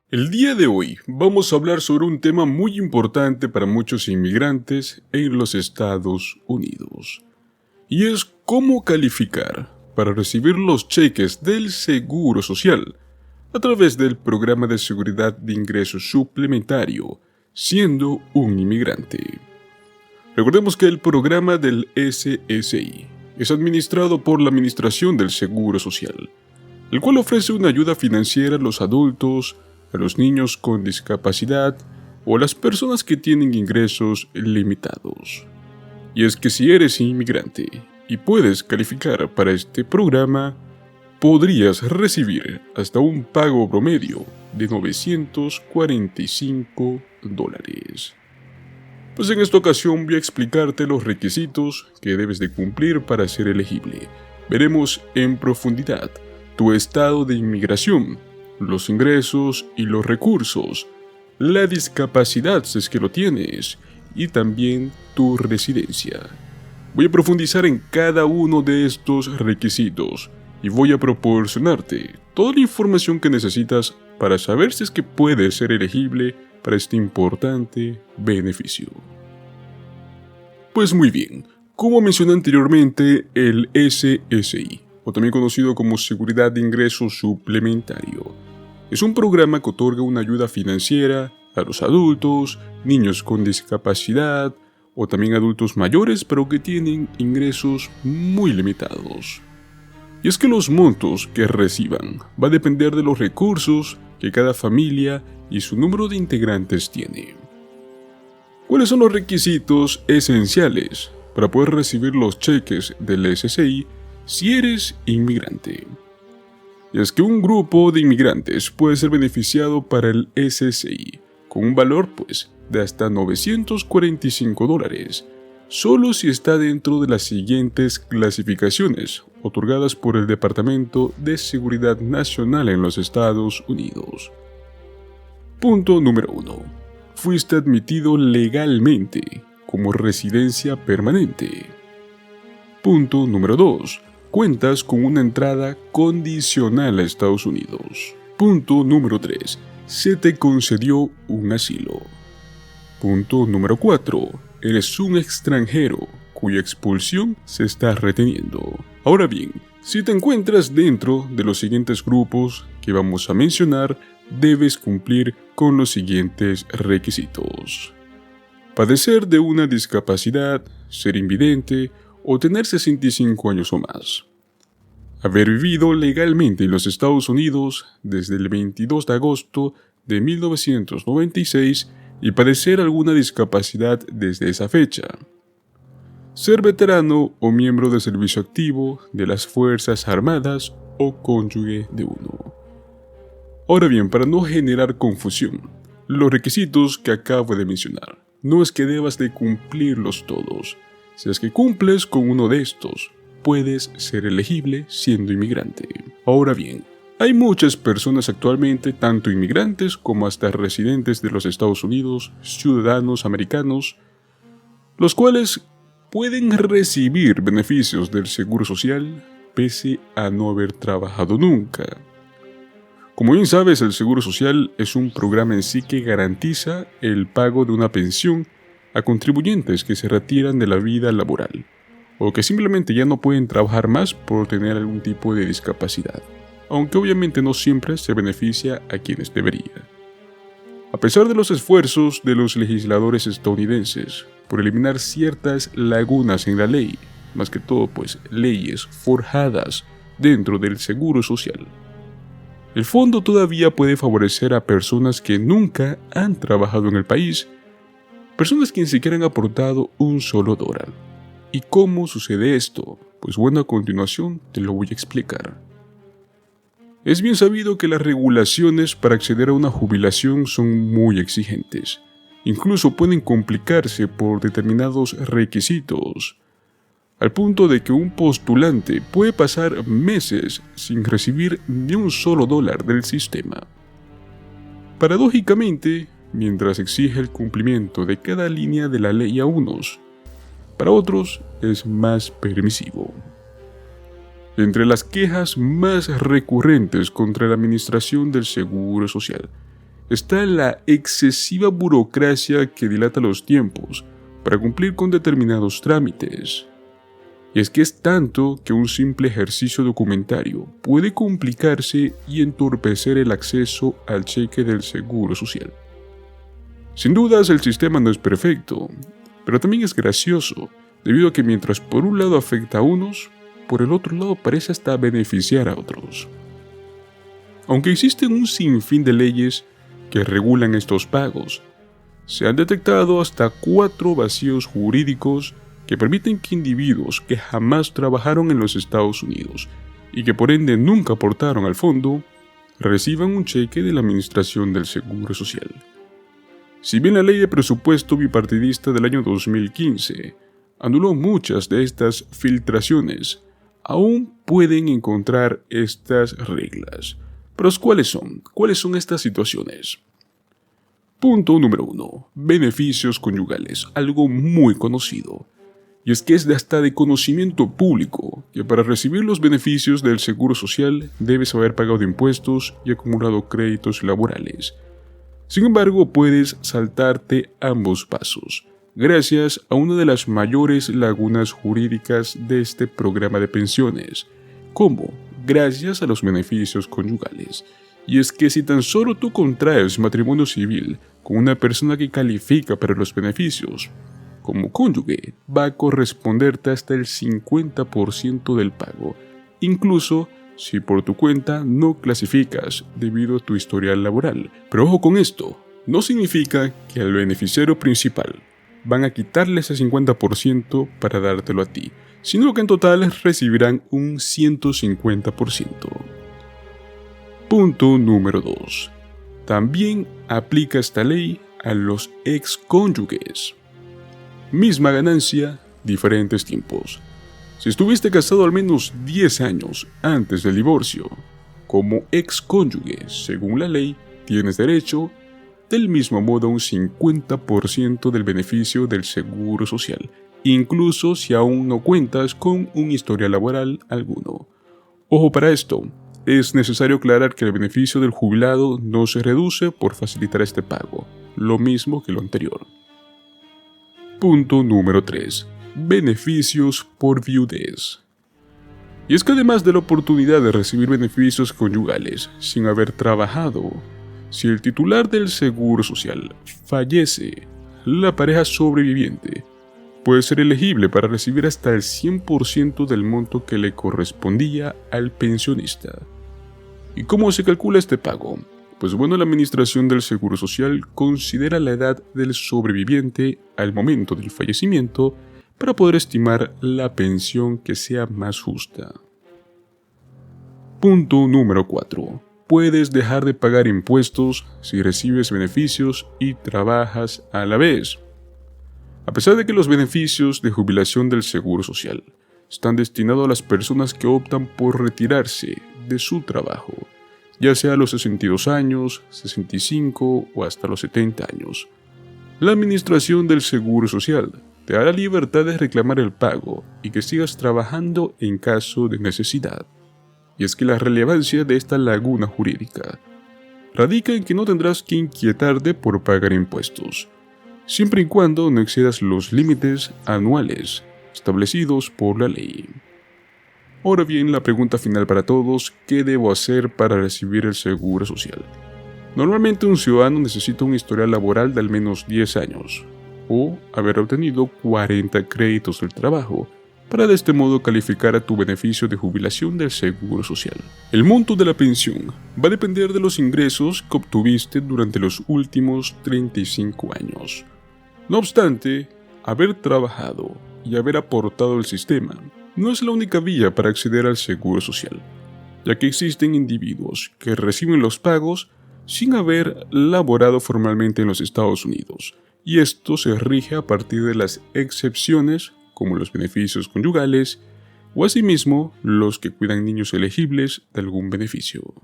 El día de hoy vamos a hablar sobre un tema muy importante para muchos inmigrantes en los Estados Unidos, y es cómo calificar para recibir los cheques del Seguro Social a través del Programa de Seguridad de Ingresos Suplementario, siendo un inmigrante. Recordemos que el programa del SSI es administrado por la Administración del Seguro Social, el cual ofrece una ayuda financiera a los adultos, a los niños con discapacidad o a las personas que tienen ingresos limitados. Y es que si eres inmigrante y puedes calificar para este programa, podrías recibir hasta un pago promedio de $945. Pues en esta ocasión voy a explicarte los requisitos que debes de cumplir para ser elegible. Veremos en profundidad tu estado de inmigración, los ingresos y los recursos, la discapacidad si es que lo tienes, y también tu residencia. Voy a profundizar en cada uno de estos requisitos y voy a proporcionarte toda la información que necesitas para saber si es que puedes ser elegible para este importante beneficio. Pues muy bien, como mencioné anteriormente, el SSI, o también conocido como Seguridad de Ingresos Suplementario, es un programa que otorga una ayuda financiera a los adultos, niños con discapacidad o también adultos mayores pero que tienen ingresos muy limitados. Y es que los montos que reciban va a depender de los recursos que cada familia y su número de integrantes tiene. ¿Cuáles son los requisitos esenciales para poder recibir los cheques del SSI si eres inmigrante? Y es que un grupo de inmigrantes puede ser beneficiado para el SSI con un valor de hasta $945, solo si está dentro de las siguientes clasificaciones otorgadas por el Departamento de Seguridad Nacional en los Estados Unidos. Punto número 1. Fuiste admitido legalmente como residencia permanente. Punto número 2. Cuentas con una entrada condicional a Estados Unidos. Punto número 3. Se te concedió un asilo. Punto número 4. Eres un extranjero cuya expulsión se está reteniendo. Ahora bien, si te encuentras dentro de los siguientes grupos que vamos a mencionar, debes cumplir con los siguientes requisitos: padecer de una discapacidad, ser invidente o tener 65 años o más. Haber vivido legalmente en los Estados Unidos desde el 22 de agosto de 1996 y padecer alguna discapacidad desde esa fecha. Ser veterano o miembro de servicio activo de las Fuerzas Armadas o cónyuge de uno. Ahora bien, para no generar confusión, los requisitos que acabo de mencionar no es que debas de cumplirlos todos. Si es que cumples con uno de estos, puedes ser elegible siendo inmigrante. Ahora bien, hay muchas personas actualmente, tanto inmigrantes como hasta residentes de los Estados Unidos, ciudadanos americanos, los cuales pueden recibir beneficios del Seguro Social pese a no haber trabajado nunca. Como bien sabes, el Seguro Social es un programa en sí que garantiza el pago de una pensión a contribuyentes que se retiran de la vida laboral o que simplemente ya no pueden trabajar más por tener algún tipo de discapacidad, aunque obviamente no siempre se beneficia a quienes debería. A pesar de los esfuerzos de los legisladores estadounidenses por eliminar ciertas lagunas en la ley, más que todo leyes forjadas dentro del Seguro Social, el fondo todavía puede favorecer a personas que nunca han trabajado en el país, personas que ni siquiera han aportado un solo dólar. ¿Y cómo sucede esto? Pues bueno, a continuación te lo voy a explicar. Es bien sabido que las regulaciones para acceder a una jubilación son muy exigentes. Incluso pueden complicarse por determinados requisitos, al punto de que un postulante puede pasar meses sin recibir ni un solo dólar del sistema. Paradójicamente, mientras exige el cumplimiento de cada línea de la ley a unos, para otros es más permisivo. Entre las quejas más recurrentes contra la administración del Seguro Social está la excesiva burocracia que dilata los tiempos para cumplir con determinados trámites. Y es que es tanto que un simple ejercicio documentario puede complicarse y entorpecer el acceso al cheque del Seguro Social. Sin dudas, el sistema no es perfecto, pero también es gracioso, debido a que mientras por un lado afecta a unos, por el otro lado parece hasta beneficiar a otros. Aunque existen un sinfín de leyes que regulan estos pagos, se han detectado hasta 4 vacíos jurídicos que permiten que individuos que jamás trabajaron en los Estados Unidos y que por ende nunca aportaron al fondo, reciban un cheque de la Administración del Seguro Social. Si bien la Ley de Presupuesto Bipartidista del año 2015 anuló muchas de estas filtraciones, aún pueden encontrar estas reglas. Pero ¿cuáles son? ¿Cuáles son estas situaciones? Punto número 1. Beneficios conyugales, algo muy conocido. Y es que es hasta de conocimiento público que para recibir los beneficios del Seguro Social debes haber pagado impuestos y acumulado créditos laborales. Sin embargo, puedes saltarte ambos pasos, gracias a una de las mayores lagunas jurídicas de este programa de pensiones, como gracias a los beneficios conyugales. Y es que si tan solo tú contraes matrimonio civil con una persona que califica para los beneficios, como cónyuge, va a corresponderte hasta el 50% del pago, incluso si por tu cuenta no clasificas debido a tu historial laboral. Pero ojo con esto, no significa que al beneficiario principal van a quitarle ese 50% para dártelo a ti, sino que en total recibirán un 150%. Punto número 2. También aplica esta ley a los excónyuges. Misma ganancia, diferentes tiempos. Si estuviste casado al menos 10 años antes del divorcio, como excónyuge, según la ley, tienes derecho, del mismo modo, a un 50% del beneficio del Seguro Social, incluso si aún no cuentas con un historial laboral alguno. Ojo para esto, es necesario aclarar que el beneficio del jubilado no se reduce por facilitar este pago, lo mismo que lo anterior. Punto número 3. Beneficios por viudez. Y es que además de la oportunidad de recibir beneficios conyugales sin haber trabajado, si el titular del Seguro Social fallece, la pareja sobreviviente puede ser elegible para recibir hasta el 100% del monto que le correspondía al pensionista. ¿Y cómo se calcula este pago? Pues bueno, la Administración del Seguro Social considera la edad del sobreviviente al momento del fallecimiento para poder estimar la pensión que sea más justa. Punto número 4. Puedes dejar de pagar impuestos si recibes beneficios y trabajas a la vez. A pesar de que los beneficios de jubilación del Seguro Social están destinados a las personas que optan por retirarse de su trabajo, ya sea a los 62 años, 65 o hasta los 70 años, la Administración del Seguro Social te da la libertad de reclamar el pago y que sigas trabajando en caso de necesidad. Y es que la relevancia de esta laguna jurídica radica en que no tendrás que inquietarte por pagar impuestos, siempre y cuando no excedas los límites anuales establecidos por la ley. Ahora bien, la pregunta final para todos: ¿qué debo hacer para recibir el Seguro Social? Normalmente un ciudadano necesita un historial laboral de al menos 10 años, o haber obtenido 40 créditos del trabajo, para de este modo calificar a tu beneficio de jubilación del Seguro Social. El monto de la pensión va a depender de los ingresos que obtuviste durante los últimos 35 años. No obstante, haber trabajado y haber aportado al sistema no es la única vía para acceder al Seguro Social, ya que existen individuos que reciben los pagos sin haber laborado formalmente en los Estados Unidos, y esto se rige a partir de las excepciones como los beneficios conyugales o asimismo los que cuidan niños elegibles de algún beneficio.